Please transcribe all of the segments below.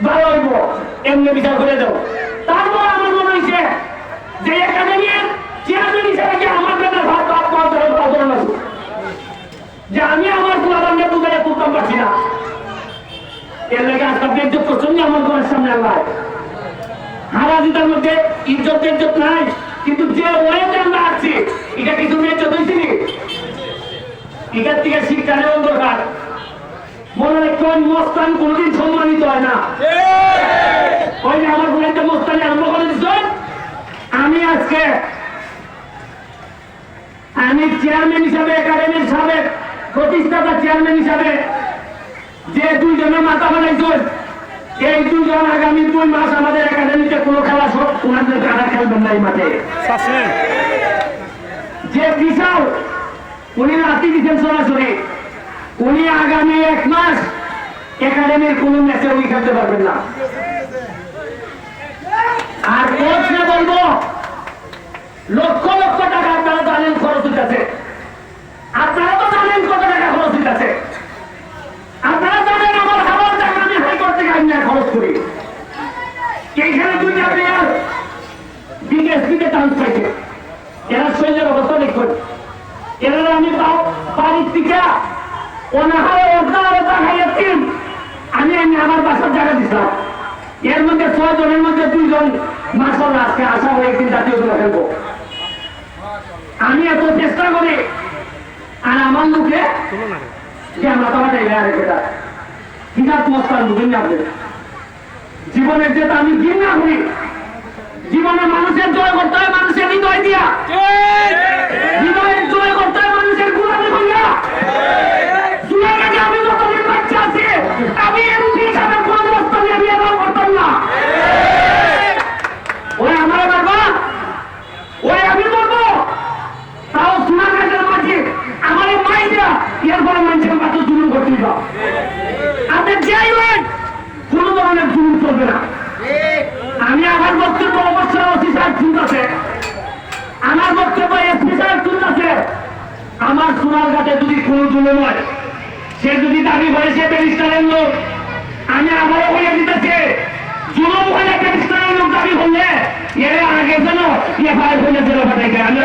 ভালো হইব এমনি বিচার করে দাও। তারপর আমার মনে হয়েছে যে একাডেমির চেয়ারম্যান হিসেবে কি আমার বেটার ভাত ভাত পাওয়া লাগবে, যে আমি আমার পোলাবানকে তুলে তুলতাম পারছি না। এর লেগে আজকে বেজ্জত করছেন আমার ঘরের সামনে আল্লাহ। হারা জিতার মধ্যে ইজ্জত ইজ্জত নাই, কিন্তু যে ওয়েতে আমরা আছি এটা কিছু বেজ্জত হয়েছি নি? এটার থেকে শিক্ষা নেওয়ার দরকার। মনে রাখবেন মস্তান কোনদিন সম্মানিত হয় না। ওই যে আমার কোনো একটা মস্তানি আরম্ভ করে দিচ্ছেন। আমি আজকে আমি চেয়ারম্যান হিসাবে, একাডেমির সাবেক প্রতিষ্ঠাতা চেয়ারম্যান হিসাবে যে দুইজনের মাথা বানাইছেন, এই দুজন আগামী 2 মাস আমাদের একাডেমিতে কোনো খেলা সব ওনাদের কারা খেলবেন না এই মাঠে। যে বিশাল উনি রাতি দিচ্ছেন সরাসরি, উনি আগামী 1 মাস একাডেমির কোন ম্যাচে উনি খেলতে পারবেন না। আর কোচকে বলবো লক্ষ লক্ষ টাকা আপনারা জানেন খরচ হইতেছে, আপনারা তো জানেন কত টাকা খরচ হইতেছে, আপনারা জানেন আমার খাবার টাকা আমি হাইকোর্ট থেকে আইন খরচ করি। এইখানে 2টা প্লেয়ার বিকেএসপিতে চান্স পাইছে, এরা শরীরের অবস্থা দেখুন। এরা আমি বাড়ির থেকে অনাহারে অর্ধা খাইয়ে টিম আমি আমার বাসার জায়গা দিছিলাম। এর মধ্যে 6 জনের মধ্যে 2 জন মাশাআল্লাহ আজকে আশা হয়ে একদিন জাতীয় দল খেলবো। আমি এত চেষ্টা করি আর আমার লোকে যে আমরা তো আরেকটা হিসাব মস্তান বুঝেন না। জীবনের যেটা আমি ঘৃণা করি, জীবনে মানুষের জয় করতে হয় মানুষের হৃদয় দিয়া, হৃদয়ের জয় করতে হয় মানুষের গোলামি করিয়া। আমি যতদিন বাচ্চা আছি আমি এমপি হিসাবে কোন রাস্তা নিয়ে বিয়ে করতাম না। ওই আমার বাবা ওই আমি বলবো তাও সোনাঘাটের মাঝে আমার এই মাইরা এরপরে মানুষের মাত্র জুলুম করতে দিবা। আপনি যাই হন কোন ধরনের জুলুম চলবে না। আমি আমার বক্তব্য অবশ্যই ওসি সাহেব শুনতেছে, আমার বক্তব্য এসপি সাহেব শুনতেছে। আমার সোনারঘাটে যদি কোনো জুলুম হয়, সে যদি দাবি করে সে ব্যারিস্টারের লোক, আমি আবারও বলে দিতেছি জুলুম হলে ব্যারিস্টারের লোক দাবি করলে এর আগে যেন এফআইআর হলে জেলে পাঠাইতে। আমি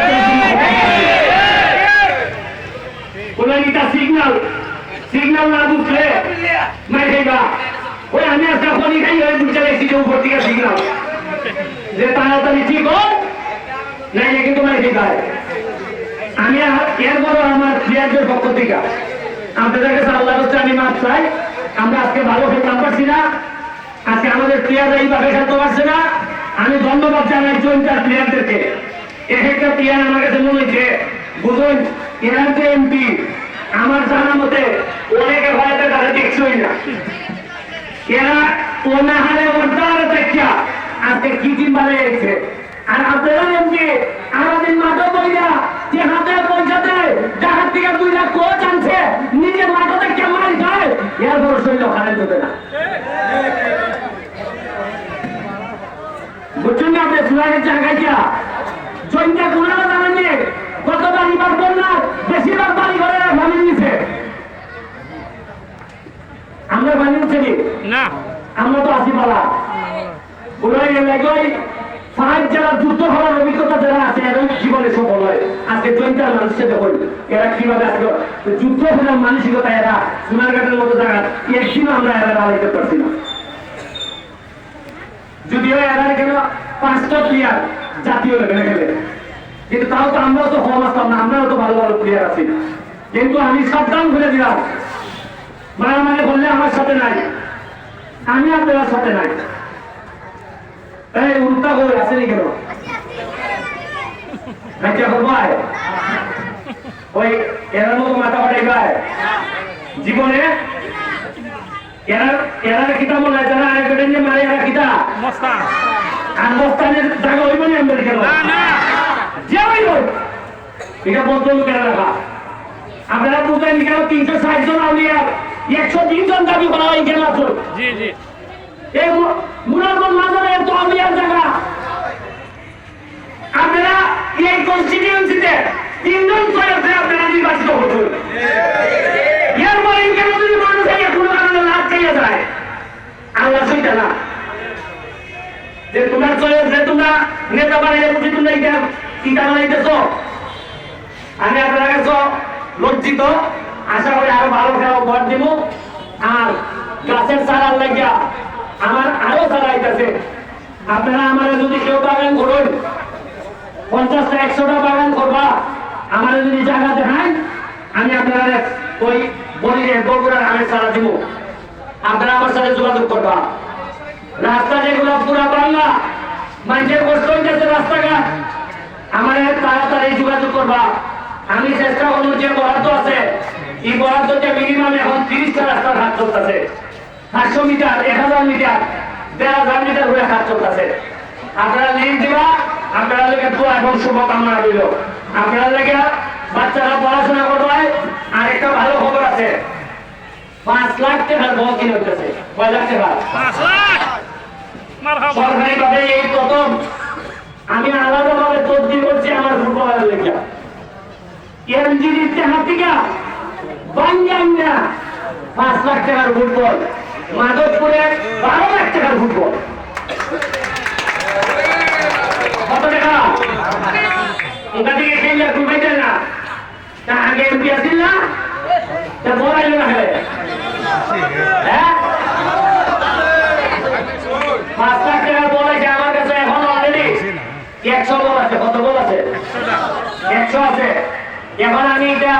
কোন এটা সিগন্যাল না বুঝলে মাই খাইবা। ওই আমি একটা ফোনই খাই ওই বুঝতে গেছি যে উপর থেকে সিগন্যাল যে তাড়াতাড়ি ঠিক হোক নাই কিন্তু মাই খাইবা। আমি এরপরও আমার প্লেয়ারদের পক্ষ থেকে আপনাদের কাছে আল্লাহর হচ্ছে আমি মাপ চাই। আমরা আজকে ভালো খেলতে পারছি না, আজকে আমাদের প্লেয়াররা এইভাবে খেলতে পারছে না। আমি ধন্যবাদ জানাই জয়েন্টার প্লেয়ারদেরকে। এক একটা প্লেয়ার আমার কাছে মনে হয়েছে বুঝুন এরা যে এমপি আমার জানা মতে অনেকে হয়তো তারা দেখছই না। এরা অনাহারে অর্ধারে দেখা আজকে কি টিম বানিয়েছে। আর আপনারা এমপি আমাদের মাঠে বইয়া যে হাতে পয়সা দেয় যাহার থেকে 2 লাখ কোচ আনছে নিজের মাঠে কেমন যায় এর বড় শৈল হারাই দেবে না। বুঝছেন না আপনি সুরাগের জায়গায় গিয়া জয়টা গুণাটা জানেন নি কতবার ইবার বন্যা বেশিরভাগ বাড়ি ঘরে ভাঙি নিছে। আমরা ভাঙি নিচ্ছি না, আমরা তো আসি পালা ওরাই এলাকায় 5 জেলার যুদ্ধ হওয়ার অভিজ্ঞতা যারা আছে এরা জীবনে সফল হয়। আজকে জয়টার মানুষকে দেখুন এরা কিভাবে আজকে যুদ্ধ হওয়ার মানসিকতা এরা সোনারঘাটের মতো জায়গা একদিনও আমরা এরা আলাইতে পারছি না। যদিও এরা কেন 5টা প্লেয়ার জাতীয় লেভেলে খেলে, কিন্তু তাও তো আমরাও তো হওয়া আসতাম না, আমরাও তো ভালো ভালো প্লেয়ার আছি। কিন্তু আমি সাবধান করে দিলাম মারামারি বললে আমার সাথে নাই, আমি আপনার সাথে নাই। এই উল্টা করে আসেনি কেন ওই এরার মতো মাথা ফাটাই গায় জীবনে এরা কিতা মনে হয় যারা আরেকটা নিয়ে মারে এরা কিতা আর মস্তানের জায়গা হইব না আমাদের কেন যে হইব এটা বদ্ধ লোকেরা রাখা। আপনারা বুঝলেন কেন 360 জন আউলিয়া 103 জন দাবি করা হয় কেন আছে। এই মুরাদগঞ্জ মাজারে এত আউলিয়ার জায়গা। আপনারা এই কনস্টিটিউয়েন্সিতে 3 জন সদস্য আপনারা নির্বাচিত হচ্ছেন। এরপরে কেন যদি মানুষ কোনো কারণে লাভ চাইয়া যায় আল্লাহ ওইটা না যে তোমার চলে যে তোমরা নেতা বানাইলে বুঝি তোমরা ইটা বানাইতেছ। আমি আপনার কাছে লজ্জিত, আশা করি আরো ভালো খেলা ভোট দিব। আর গাছের চারার লাগিয়া আমার আরো চারা আইতেছে, আপনারা আমার যদি কেউ বাগান করুন 50টা 100টা বাগান করবা, আমার যদি জায়গা দেখান আমি আপনারা ওই বলিয়ে বগুড়ার আমের চারা দিব, আপনারা আমার সাথে যোগাযোগ করবা। রাস্তা যেগুলো পুরা বাংলা মানুষের কষ্ট হইতেছে রাস্তাঘাট, আমার তাড়াতাড়ি যোগাযোগ করবা। আমি চেষ্টা করবো যে বরাদ্দ আছে এই বরাদ্দতে মিনিমাম এখন 30টা রাস্তার হাত চলতেছে, 500 মিটার 1000 মিটার 1000 মিটার ঘুরে হাত চলতেছে। আপনারা লিঙ্ক দিবা, আপনারা লেগে দোয়া এবং শুভকামনা রইল। আপনারা লেগে বাচ্চারা পড়াশোনা করবে। আর একটা ভালো খবর আছে, 5 লাখ টাকার বল কিনে হইতেছে। কয় লাখ টাকা? 5 লাখ সরকারি ভাবে এই প্রথম আমি আলাদাভাবে তদবির করছি আমার ফুটবলের লেগে। এমজির হাতিকা বাঙ্গাঙ্গা 5 লাখ টাকার ফুটবল, মাধবপুরে 12 লাখ টাকার ফুটবল। কত টাকা? ওটা থেকে খেললে ঘুমাই যায় না, তা আগে এমপি আসিল না, তা বড়াইল না খেলে। হ্যাঁ 5 লাখ টাকার বল আছে আমার কাছে এখন অলরেডি 100 বল আছে। কত বল আছে? 100 আছে। এখন আমি এটা